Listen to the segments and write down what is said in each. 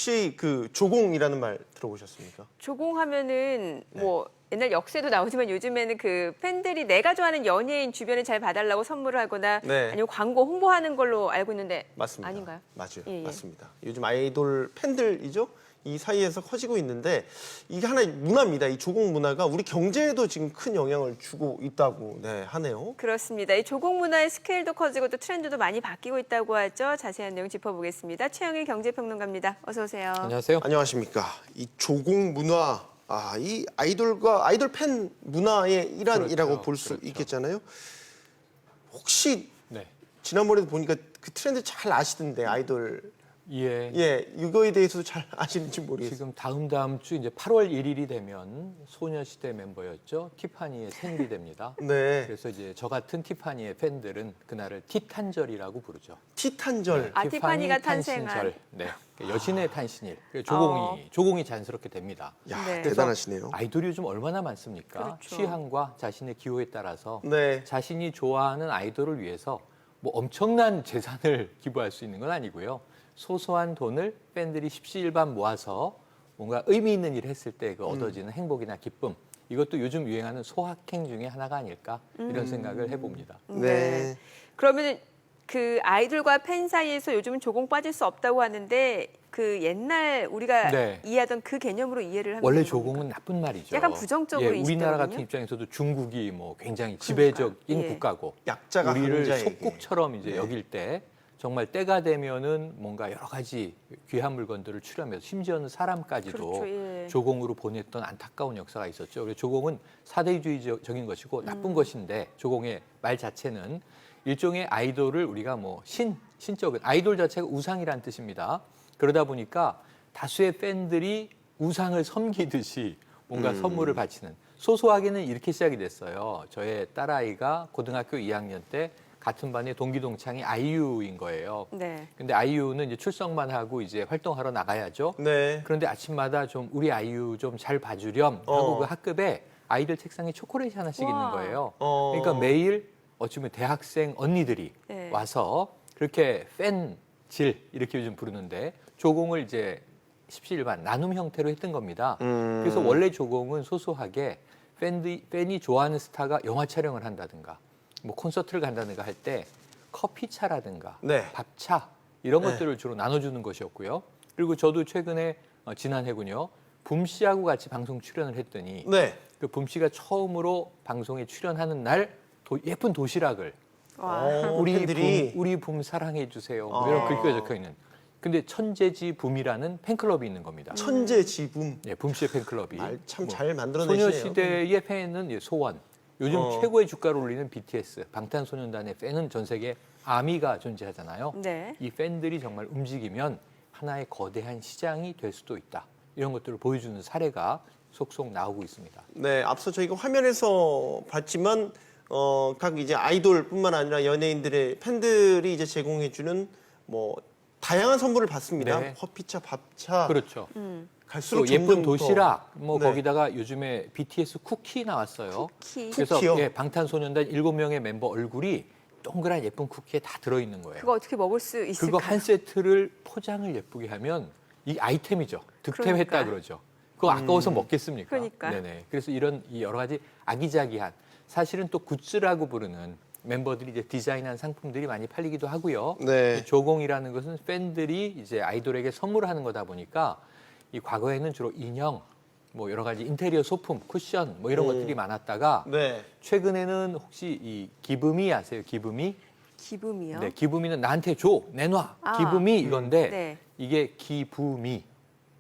혹시 그 조공이라는 말 들어보셨습니까? 조공하면은 네. 뭐 옛날 역세도 나오지만 요즘에는 그 팬들이 내가 좋아하는 연예인 주변에 잘 봐달라고 선물을 하거나 네. 아니면 광고 홍보하는 걸로 알고 있는데 맞습니다. 아닌가요? 맞아요. 예, 예. 맞습니다. 요즘 아이돌 팬들이죠. 이 사이에서 커지고 있는데 이게 하나의 문화입니다. 이 조공 문화가 우리 경제에도 지금 큰 영향을 주고 있다고 하네요. 그렇습니다. 이 조공 문화의 스케일도 커지고 또 트렌드도 많이 바뀌고 있다고 하죠. 자세한 내용 짚어보겠습니다. 최영일 경제평론가입니다. 어서 오세요. 안녕하세요. 안녕하십니까. 이 조공 문화, 이 아이돌과 아이돌 팬 문화의 일환이라고 그렇죠. 볼 수 그렇죠. 있겠잖아요. 혹시 네. 지난번에도 보니까 그 트렌드 잘 아시던데 아이돌 예. 이거에 대해서도 잘 아시는지 모르겠어요. 지금 다음 주 이제 8월 1일이 되면 소녀시대 멤버였죠. 티파니의 생일이 됩니다. 네. 그래서 이제 저 같은 티파니의 팬들은 그날을 티탄절이라고 부르죠. 티탄절. 아, 티파니가 탄생한. 탄신절. 네. 여신의 탄신일. 조공이 자연스럽게 됩니다. 야, 네. 대단하시네요. 아이돌이 요즘 얼마나 많습니까? 그렇죠. 취향과 자신의 기호에 따라서 네. 자신이 좋아하는 아이돌을 위해서 뭐 엄청난 재산을 기부할 수 있는 건 아니고요. 소소한 돈을 팬들이 십시일반 모아서 뭔가 의미 있는 일을 했을 때 그 얻어지는 행복이나 기쁨, 이것도 요즘 유행하는 소확행 중에 하나가 아닐까 이런 생각을 해봅니다. 네. 그러면 그 아이돌과 팬 사이에서 요즘은 조공 빠질 수 없다고 하는데 그 옛날 우리가 네. 이해하던 그 개념으로 이해를 하면 원래 되는 겁니까? 조공은 나쁜 말이죠. 약간 부정적으로 예, 우리나라 인식되거든요. 같은 입장에서도 중국이 뭐 굉장히 지배적인 예. 국가고 약자가 우리를 강자에게. 속국처럼 이제 네. 여길 때 정말 때가 되면은 뭔가 여러 가지 귀한 물건들을 출하면서 심지어는 사람까지도 그렇죠, 예. 조공으로 보냈던 안타까운 역사가 있었죠. 그래서 조공은 사대주의적인 것이고 나쁜 것인데 조공의 말 자체는 일종의 아이돌을 우리가 뭐 신적인 아이돌 자체가 우상이라는 뜻입니다. 그러다 보니까 다수의 팬들이 우상을 섬기듯이 뭔가 선물을 바치는, 소소하게는 이렇게 시작이 됐어요. 저의 딸아이가 고등학교 2학년 때 같은 반의 동기 동창이 아이유인 거예요. 네. 근데 아이유는 이제 출석만 하고 이제 활동하러 나가야죠. 네. 그런데 아침마다 좀 우리 아이유 좀 잘 봐주렴 하고 그 학급에 아이들 책상에 초콜릿이 하나씩 와. 있는 거예요. 어. 그러니까 매일 어쩌면 대학생 언니들이 네. 와서 그렇게 팬질 이렇게 요즘 부르는데 조공을 이제 십시일반 나눔 형태로 했던 겁니다. 그래서 원래 조공은 소소하게 팬이 좋아하는 스타가 영화 촬영을 한다든가 뭐 콘서트를 간다든가 할 때 커피차라든가 네. 밥차 이런 네. 것들을 주로 나눠주는 것이었고요. 그리고 저도 최근에 지난 해군요. 붐 씨하고 같이 방송 출연을 했더니 네. 그 붐 씨가 처음으로 방송에 출연하는 날 예쁜 도시락을 와. 팬들이 우리 붐 사랑해 주세요. 뭐 이런 글귀가 적혀 있는. 근데 천재지 붐이라는 팬클럽이 있는 겁니다. 천재지붐. 예, 붐 씨의 팬클럽이. 말 참 뭐 잘 만들어내시네요. 소녀시대의 팬은 소원. 요즘 어. 최고의 주가를 올리는 BTS, 방탄소년단의 팬은 전 세계 아미가 존재하잖아요. 네. 이 팬들이 정말 움직이면 하나의 거대한 시장이 될 수도 있다. 이런 것들을 보여주는 사례가 속속 나오고 있습니다. 네, 앞서 저희가 화면에서 봤지만 각 이제 아이돌뿐만 아니라 연예인들의 팬들이 이제 제공해주는 뭐 다양한 선물을 받습니다. 네. 커피차, 밥차. 그렇죠. 갈수록 또 예쁜 점점 더- 도시락, 뭐 네. 거기다가 요즘에 BTS 쿠키 나왔어요. 쿠키. 그래서 쿠키요? 예, 방탄소년단 7명의 멤버 얼굴이 동그란 예쁜 쿠키에 다 들어있는 거예요. 그거 어떻게 먹을 수 있을까요? 그거 한 세트를 포장을 예쁘게 하면 이 아이템이죠. 득템했다 그러니까. 그러죠. 그거 아까워서 먹겠습니까? 그러니까. 네네. 그래서 이런 이 여러 가지 아기자기한, 사실은 또 굿즈라고 부르는 멤버들이 이제 디자인한 상품들이 많이 팔리기도 하고요. 네. 이 조공이라는 것은 팬들이 이제 아이돌에게 선물하는 거다 보니까 이 과거에는 주로 인형, 뭐 여러 가지 인테리어 소품, 쿠션 뭐 이런 것들이 많았다가 네. 최근에는 혹시 이 기브미 아세요? 기브미? 기분이요. 네, 기부미는 나한테 줘, 내놔. 아. 기부미 이건데 네. 이게 기부미,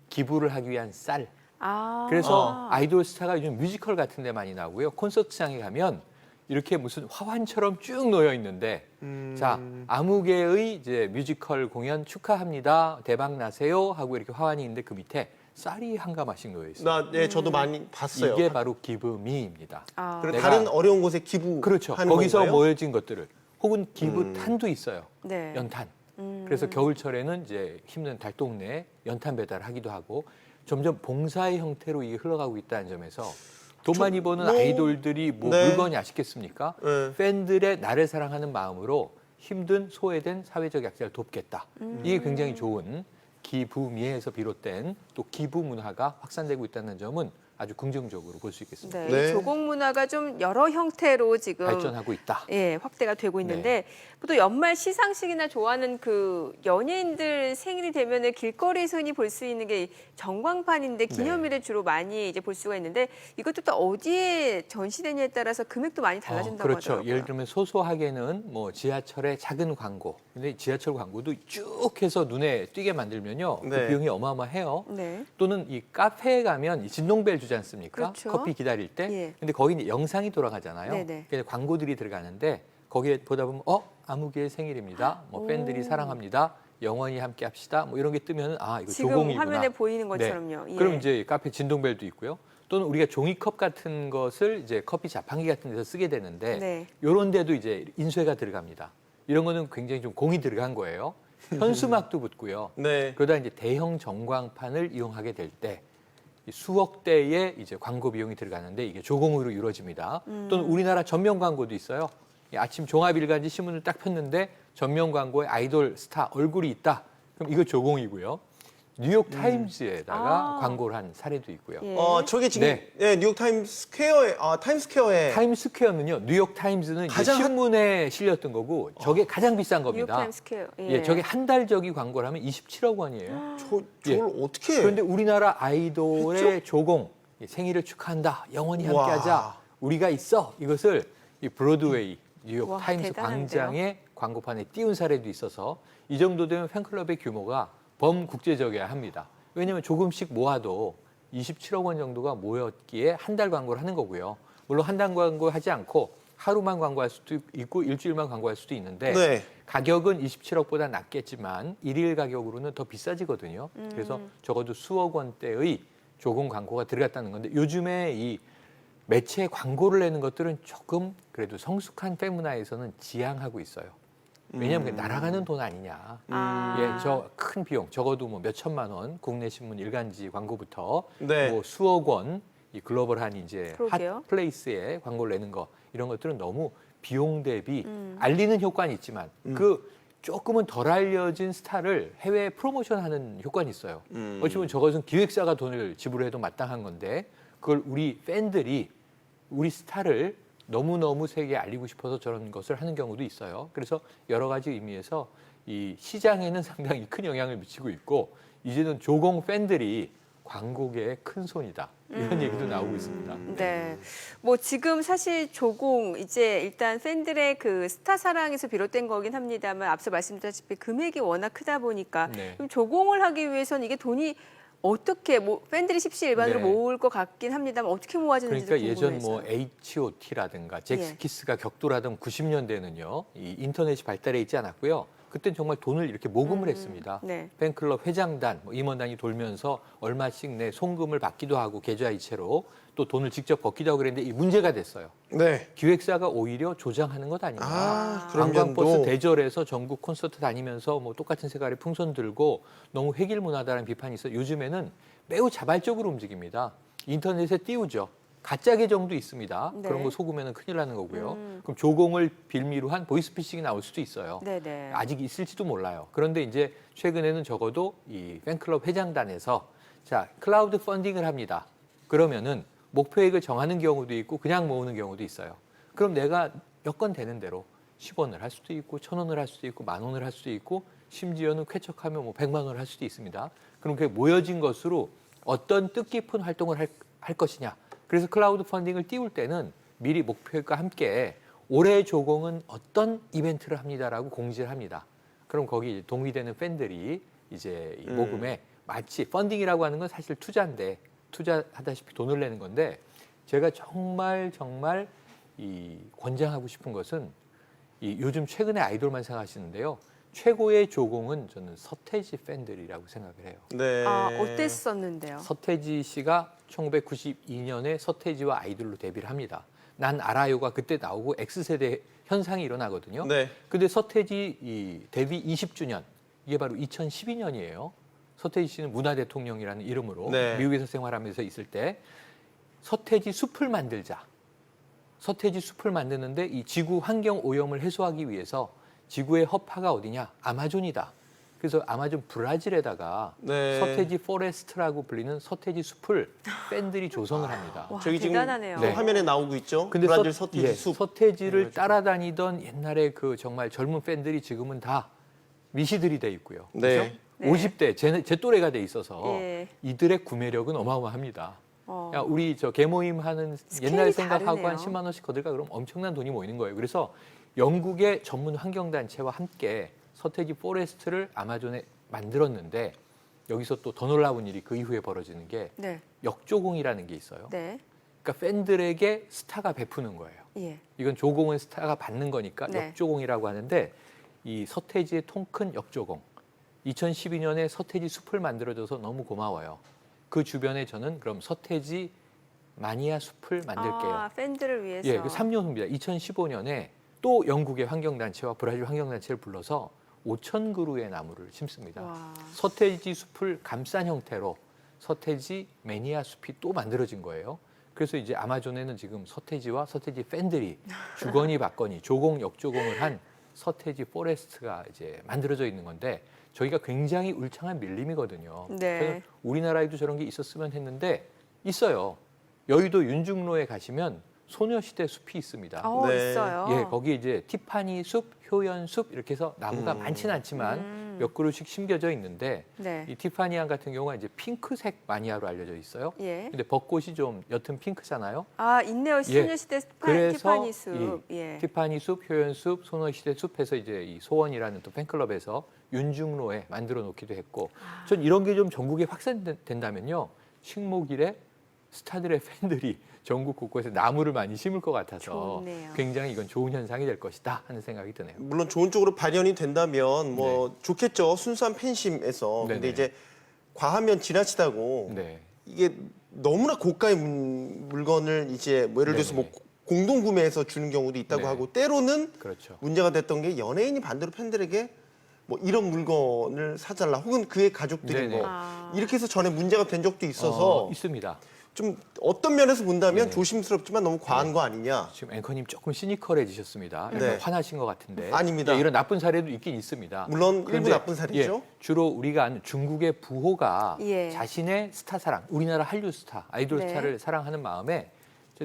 기부를 하기 위한 쌀. 아. 그래서 아이돌 스타가 요즘 뮤지컬 같은 데 많이 나오고요. 콘서트장에 가면 이렇게 무슨 화환처럼 쭉 놓여 있는데 자, 아무개의 이제 뮤지컬 공연 축하합니다. 대박 나세요 하고 이렇게 화환이 있는데 그 밑에 쌀이 한 가마씩 놓여 있어요. 네, 저도 많이 봤어요. 이게 바로 기부미입니다. 아. 그리고 내가- 다른 어려운 곳에 기부. 그렇죠. 하는 거기서 건가요? 모여진 것들을 혹은 기부탄도 있어요. 네. 연탄. 그래서 겨울철에는 이제 힘든 달동네 연탄 배달하기도 하고 점점 봉사의 형태로 이게 흘러가고 있다는 점에서 돈 많이 버는 뭐, 아이돌들이 뭐 네. 물건이 아쉽겠습니까? 네. 팬들의 나를 사랑하는 마음으로 힘든 소외된 사회적 약자를 돕겠다. 이게 굉장히 좋은 기부미에서 비롯된 또 기부 문화가 확산되고 있다는 점은 아주 긍정적으로 볼 수 있겠습니다. 네, 네. 이 조공 문화가 좀 여러 형태로 지금 발전하고 있다. 예, 확대가 되고 있는데 또 연말 시상식이나 좋아하는 그 연예인들 생일이 되면은 길거리에서 흔히 볼 수 있는 게 전광판인데 기념일에 주로 많이 이제 볼 수가 있는데 이것도 또 어디에 전시되냐에 따라서 금액도 많이 달라진다고 그렇죠. 하더라고요. 예를 들면 소소하게는 뭐 지하철의 작은 광고. 근데 지하철 광고도 쭉 해서 눈에 띄게 만들면요. 그 네. 비용이 어마어마해요. 네. 또는 이 카페에 가면 이 진동벨 주지 않습니까? 그렇죠. 커피 기다릴 때. 예. 근데 거기 영상이 돌아가잖아요. 네네. 그래서 광고들이 들어가는데 거기에 보다 보면 아무개의 생일입니다. 뭐 오. 팬들이 사랑합니다. 영원히 함께 합시다. 뭐 이런 게 뜨면 이거 지금 조공이구나. 화면에 보이는 네. 것처럼요. 예. 그럼 이제 카페 진동벨도 있고요. 또는 우리가 종이컵 같은 것을 이제 커피 자판기 같은 데서 쓰게 되는데 네. 이런 데도 이제 인쇄가 들어갑니다. 이런 거는 굉장히 좀 공이 들어간 거예요. 현수막도 붙고요. 네. 그러다 이제 대형 전광판을 이용하게 될 때 수억 대의 이제 광고 비용이 들어가는데 이게 조공으로 이루어집니다. 또는 우리나라 전면 광고도 있어요. 이 아침 종합일간지 신문을 딱 폈는데 전면 광고에 아이돌 스타 얼굴이 있다. 그럼 이거 조공이고요. 뉴욕 타임즈에다가 광고를 한 사례도 있고요. 예. 저게 지금 네. 뉴욕 타임스퀘어에 타임스퀘어에 타임스퀘어는요. 뉴욕 타임즈는 이제 가장 신문에 실렸던 거고 저게 가장 비싼 뉴욕 겁니다. 타임스퀘어. 예, 저게 한 달저기 광고를 하면 27억 원이에요. 저걸 어떻게 그런데 우리나라 아이돌의 조공, 생일을 축하한다, 영원히 와. 함께하자, 우리가 있어. 이것을 이 브로드웨이, 뉴욕 와, 타임스 대단한데요? 광장의 광고판에 띄운 사례도 있어서 이 정도 되면 팬클럽의 규모가 범국제적이어야 합니다. 왜냐하면 조금씩 모아도 27억 원 정도가 모였기에 한 달 광고를 하는 거고요. 물론 한 달 광고 하지 않고 하루만 광고할 수도 있고 일주일만 광고할 수도 있는데 네. 가격은 27억보다 낮겠지만 일일 가격으로는 더 비싸지거든요. 그래서 적어도 수억 원대의 조공 광고가 들어갔다는 건데 요즘에 이 매체 광고를 내는 것들은 조금 그래도 성숙한 팬 문화에서는 지양하고 있어요. 왜냐하면 그게 날아가는 돈 아니냐. 예, 저 큰 비용, 적어도 뭐 몇 천만 원, 국내 신문 일간지 광고부터 네. 뭐 수억 원, 이 글로벌한 이제 그러게요. 핫플레이스에 광고를 내는 거 이런 것들은 너무 비용 대비 알리는 효과는 있지만 그 조금은 덜 알려진 스타를 해외에 프로모션하는 효과는 있어요. 어찌 보면 저것은 기획사가 돈을 지불해도 마땅한 건데 그걸 우리 팬들이 우리 스타를 너무너무 세계에 알리고 싶어서 저런 것을 하는 경우도 있어요. 그래서 여러 가지 의미에서 이 시장에는 상당히 큰 영향을 미치고 있고 이제는 조공 팬들이 광고계의 큰 손이다. 이런 얘기도 나오고 있습니다. 네. 뭐 지금 사실 조공 이제 일단 팬들의 그 스타 사랑에서 비롯된 거긴 합니다만 앞서 말씀드렸다시피 금액이 워낙 크다 보니까 네. 그럼 조공을 하기 위해서는 이게 돈이 어떻게 뭐 팬들이 십시일반으로 네. 모을 것 같긴 합니다만 어떻게 모아지는지 그러니까 예전 궁금해서요. 뭐 H.O.T.라든가 예. 잭스키스가 격돌하던 90년대는요. 이 인터넷이 발달해 있지 않았고요. 그때는 정말 돈을 이렇게 모금을 했습니다. 네. 팬클럽 회장단, 뭐 임원단이 돌면서 얼마씩 내 송금을 받기도 하고 계좌이체로 또 돈을 직접 벗기도 하고 그랬는데 이 문제가 됐어요. 네. 기획사가 오히려 조장하는 것 아닌가. 그런 관광버스 면도 대절해서 전국 콘서트 다니면서 뭐 똑같은 색깔의 풍선 들고 너무 획일문화다라는 비판이 있어요. 요즘에는 매우 자발적으로 움직입니다. 인터넷에 띄우죠. 가짜 계정도 있습니다. 네. 그런 거 속으면 큰일 나는 거고요. 그럼 조공을 빌미로 한 보이스피싱이 나올 수도 있어요. 네네. 아직 있을지도 몰라요. 그런데 이제 최근에는 적어도 이 팬클럽 회장단에서 자 클라우드 펀딩을 합니다. 그러면은 목표액을 정하는 경우도 있고 그냥 모으는 경우도 있어요. 그럼 내가 여건 되는 대로 10원을 할 수도 있고 1,000원을 할 수도 있고 10,000원을 할 수도 있고 심지어는 쾌척하면 뭐 100만 원을 할 수도 있습니다. 그럼 그게 모여진 것으로 어떤 뜻깊은 활동을 할 것이냐. 그래서 클라우드 펀딩을 띄울 때는 미리 목표액과 함께 올해 조공은 어떤 이벤트를 합니다라고 공지를 합니다. 그럼 거기 동의되는 팬들이 이제 이 모금에 마치 펀딩이라고 하는 건 사실 투자인데 투자하다시피 돈을 내는 건데 제가 정말 이 권장하고 싶은 것은 이 요즘 최근에 아이돌만 생각하시는데요. 최고의 조공은 저는 서태지 팬들이라고 생각을 해요. 네. 어땠었는데요? 서태지 씨가 1992년에 서태지와 아이돌로 데뷔를 합니다. 난 알아요가 그때 나오고 X세대 현상이 일어나거든요. 네. 근데 서태지 이 데뷔 20주년 이게 바로 2012년이에요. 서태지 씨는 문화 대통령이라는 이름으로 네. 미국에서 생활하면서 있을 때 서태지 숲을 만들자. 서태지 숲을 만드는데 이 지구 환경 오염을 해소하기 위해서 지구의 허파가 어디냐? 아마존이다. 그래서 아마존 브라질에다가 네. 서태지 포레스트라고 불리는 서태지 숲을 팬들이 조성을 합니다. 와, 저기 지금 대단하네요. 네. 화면에 나오고 있죠. 근데 브라질 서태지 숲. 서태지를 그래가지고. 따라다니던 옛날에 그 정말 젊은 팬들이 지금은 다 미시들이 돼 있고요. 네. 그렇죠? 네. 50대 제 또래가 돼 있어서 예. 이들의 구매력은 어마어마합니다. 어. 야, 우리 저 개모임 하는 스케일이 옛날 생각하고 다르네요. 한 10만 원씩 거들까 그럼 엄청난 돈이 모이는 거예요. 그래서 영국의 전문 환경단체와 함께 서태지 포레스트를 아마존에 만들었는데 여기서 또 더 놀라운 일이 그 이후에 벌어지는 게 네. 역조공이라는 게 있어요. 네. 그러니까 팬들에게 스타가 베푸는 거예요. 예. 이건 조공은 스타가 받는 거니까 네. 역조공이라고 하는데 이 서태지의 통큰 역조공. 2012년에 서태지 숲을 만들어줘서 너무 고마워요. 그 주변에 저는 그럼 서태지 마니아 숲을 만들게요. 아, 팬들을 위해서. 예, 그 3년 후입니다. 2015년에 또 영국의 환경단체와 브라질 환경단체를 불러서 5천 그루의 나무를 심습니다. 와. 서태지 숲을 감싼 형태로 서태지 매니아 숲이 또 만들어진 거예요. 그래서 이제 아마존에는 지금 서태지와 서태지 팬들이 주거니 받거니 조공 역조공을 한 서태지 포레스트가 이제 만들어져 있는 건데 저희가 굉장히 울창한 밀림이거든요. 네. 그래서 우리나라에도 저런 게 있었으면 했는데 있어요. 여의도 윤중로에 가시면 소녀시대 숲이 있습니다. 네. 있어요. 예, 거기 이제 티파니 숲, 효연 숲 이렇게 해서 나무가 많지는 않지만 몇 그루씩 심겨져 있는데 네. 이 티파니안 같은 경우가 이제 핑크색 마니아로 알려져 있어요. 예. 근데 벚꽃이 좀 옅은 핑크잖아요. 아, 있네요. 예. 소녀시대 그래서 티파니 숲. 이 예. 티파니 숲, 효연 숲, 소녀시대 숲에서 이제 이 소원이라는 또 팬클럽에서 윤중로에 만들어 놓기도 했고, 전 이런 게 좀 전국에 확산된다면요, 식목일에 스타들의 팬들이 전국 곳곳에 나무를 많이 심을 것 같아서 좋네요. 굉장히 이건 좋은 현상이 될 것이다 하는 생각이 드네요. 물론 좋은 쪽으로 발현이 된다면 뭐 좋겠죠. 순수한 팬심에서. 근데 네네. 이제 과하면 지나치다고 네, 이게 너무나 고가의 물건을 이제 뭐 예를 들어서 뭐 네네. 공동 구매해서 주는 경우도 있다고 네. 하고 때로는 그렇죠. 문제가 됐던 게 연예인이 반대로 팬들에게 뭐 이런 물건을 사달라 혹은 그의 가족들이 네네. 뭐 아. 이렇게 해서 전에 문제가 된 적도 있어서 있습니다. 좀 어떤 면에서 본다면 네네. 조심스럽지만 너무 과한 거 아니냐. 지금 앵커님 조금 시니컬해지셨습니다. 약간 네. 화나신 것 같은데. 아닙니다. 예, 이런 나쁜 사례도 있긴 있습니다. 물론 일부 그런데, 나쁜 사례죠. 예, 주로 우리가 아는 중국의 부호가 예. 자신의 스타 사랑, 우리나라 한류 스타, 아이돌 네. 스타를 사랑하는 마음에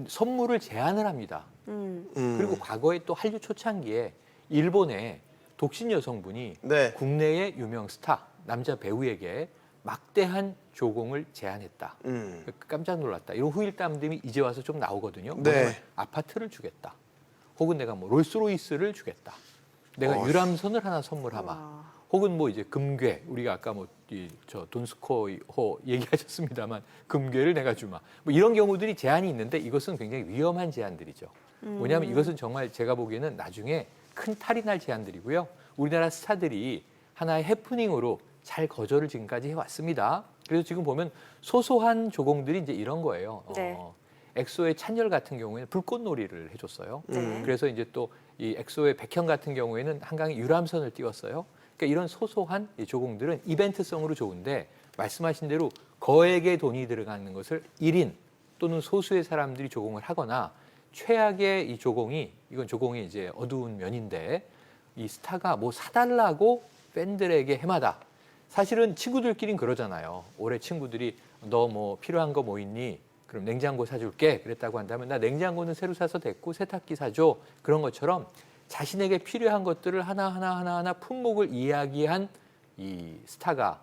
선물을 제안을 합니다. 그리고 과거에 또 한류 초창기에 일본의 독신 여성분이 네. 국내의 유명 스타, 남자 배우에게 막대한 조공을 제안했다. 깜짝 놀랐다. 이런 후일담들이 이제 와서 좀 나오거든요. 네. 뭐냐면 아파트를 주겠다. 혹은 내가 뭐 롤스로이스를 주겠다. 내가 유람선을 하나 선물하마. 와. 혹은 뭐 이제 금괴, 우리가 아까 뭐 저 돈스코호 얘기하셨습니다만 금괴를 내가 주마. 뭐 이런 경우들이 제한이 있는데 이것은 굉장히 위험한 제한들이죠. 뭐냐면 이것은 정말 제가 보기에는 나중에 큰 탈이 날 제한들이고요. 우리나라 스타들이 하나의 해프닝으로 잘 거절을 지금까지 해왔습니다. 그래서 지금 보면 소소한 조공들이 이제 이런 거예요. 네. 엑소의 찬열 같은 경우에는 불꽃놀이를 해줬어요. 네. 그래서 이제 또 이 엑소의 백현 같은 경우에는 한강에 유람선을 띄웠어요. 그러니까 이런 소소한 이 조공들은 이벤트성으로 좋은데 말씀하신 대로 거액의 돈이 들어가는 것을 1인 또는 소수의 사람들이 조공을 하거나 최악의 이 조공이 이건 조공의 이제 어두운 면인데 이 스타가 뭐 사달라고 팬들에게 해마다 사실은 친구들끼리는 그러잖아요. 올해 친구들이 너 뭐 필요한 거 뭐 있니? 그럼 냉장고 사줄게. 그랬다고 한다면 나 냉장고는 새로 사서 됐고 세탁기 사줘. 그런 것처럼 자신에게 필요한 것들을 하나하나 품목을 이야기한 이 스타가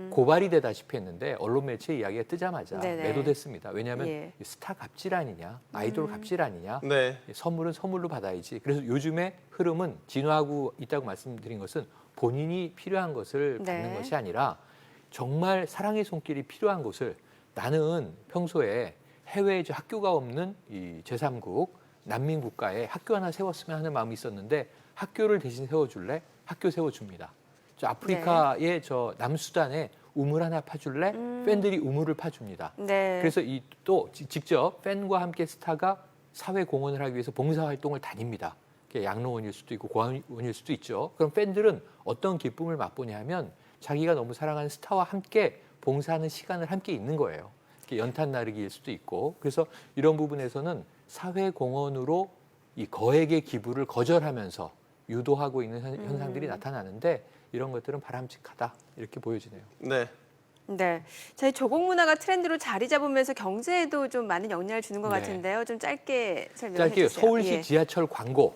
고발이 되다시피 했는데 언론 매체 이야기가 뜨자마자 네네. 매도됐습니다. 왜냐하면 예. 스타 갑질 아니냐, 아이돌 갑질 아니냐, 네. 선물은 선물로 받아야지. 그래서 요즘의 흐름은 진화하고 있다고 말씀드린 것은 본인이 필요한 것을 받는 네. 것이 아니라 정말 사랑의 손길이 필요한 것을 나는 평소에 해외에 학교가 없는 이 제3국 난민 국가에 학교 하나 세웠으면 하는 마음이 있었는데 학교를 대신 세워줄래? 학교 세워줍니다. 저 아프리카의 저 남수단에 우물 하나 파줄래? 팬들이 우물을 파줍니다. 네. 그래서 이 또 직접 팬과 함께 스타가 사회 공헌을 하기 위해서 봉사 활동을 다닙니다. 그게 양로원일 수도 있고 고아원일 수도 있죠. 그럼 팬들은 어떤 기쁨을 맛보냐 하면 자기가 너무 사랑하는 스타와 함께 봉사하는 시간을 함께 있는 거예요. 연탄 나르기일 수도 있고. 그래서 이런 부분에서는 사회 공헌으로 이 거액의 기부를 거절하면서 유도하고 있는 현상들이 나타나는데 이런 것들은 바람직하다 이렇게 보여지네요. 네. 네, 저희 조공 문화가 트렌드로 자리 잡으면서 경제에도 좀 많은 영향을 주는 것 네. 같은데요. 좀 짧게 설명해 짧게 주세요. 서울시 예. 지하철 광고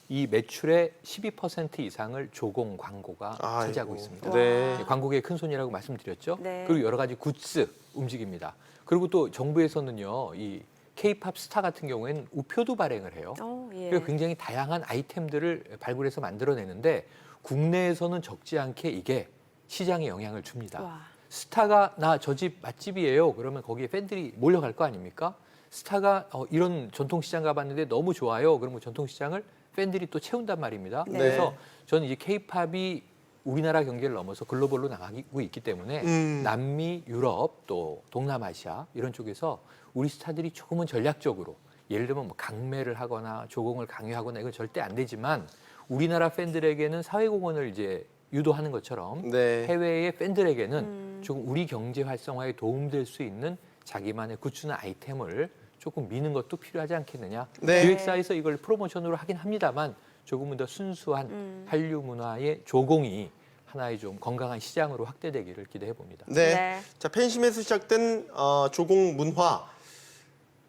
이 매출의 12% 이상을 조공 광고가 차지하고 아이고. 있습니다. 네. 광고계의 큰 손이라고 말씀드렸죠. 네. 그리고 여러 가지 굿즈 움직입니다. 그리고 또 정부에서는요, 이 K-팝 스타 같은 경우에는 우표도 발행을 해요. 예. 그리고 굉장히 다양한 아이템들을 발굴해서 만들어내는데 국내에서는 적지 않게 이게 시장에 영향을 줍니다. 와. 스타가 나 저 집 맛집이에요. 그러면 거기에 팬들이 몰려갈 거 아닙니까? 스타가 이런 전통시장 가봤는데 너무 좋아요. 그러면 전통시장을 팬들이 또 채운단 말입니다. 네. 그래서 저는 이제 K-팝이 우리나라 경계를 넘어서 글로벌로 나가고 있기 때문에 남미, 유럽, 또 동남아시아 이런 쪽에서 우리 스타들이 조금은 전략적으로 예를 들면 뭐 강매를 하거나 조공을 강요하거나 이건 절대 안 되지만 우리나라 팬들에게는 사회공헌을 이제 유도하는 것처럼 네. 해외의 팬들에게는 조금 우리 경제 활성화에 도움될 수 있는 자기만의 굿즈나 아이템을 조금 미는 것도 필요하지 않겠느냐. 네. 기획사에서 이걸 프로모션으로 하긴 합니다만 조금은 더 순수한 한류 문화의 조공이 하나의 좀 건강한 시장으로 확대되기를 기대해 봅니다. 네. 네. 자, 팬심에서 시작된 조공 문화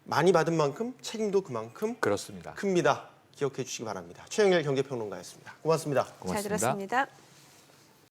많이 받은 만큼 책임도 그만큼 그렇습니다. 큽니다. 기억해 주시기 바랍니다. 최영일 경제평론가였습니다. 고맙습니다. 잘 고맙습니다. 들었습니다.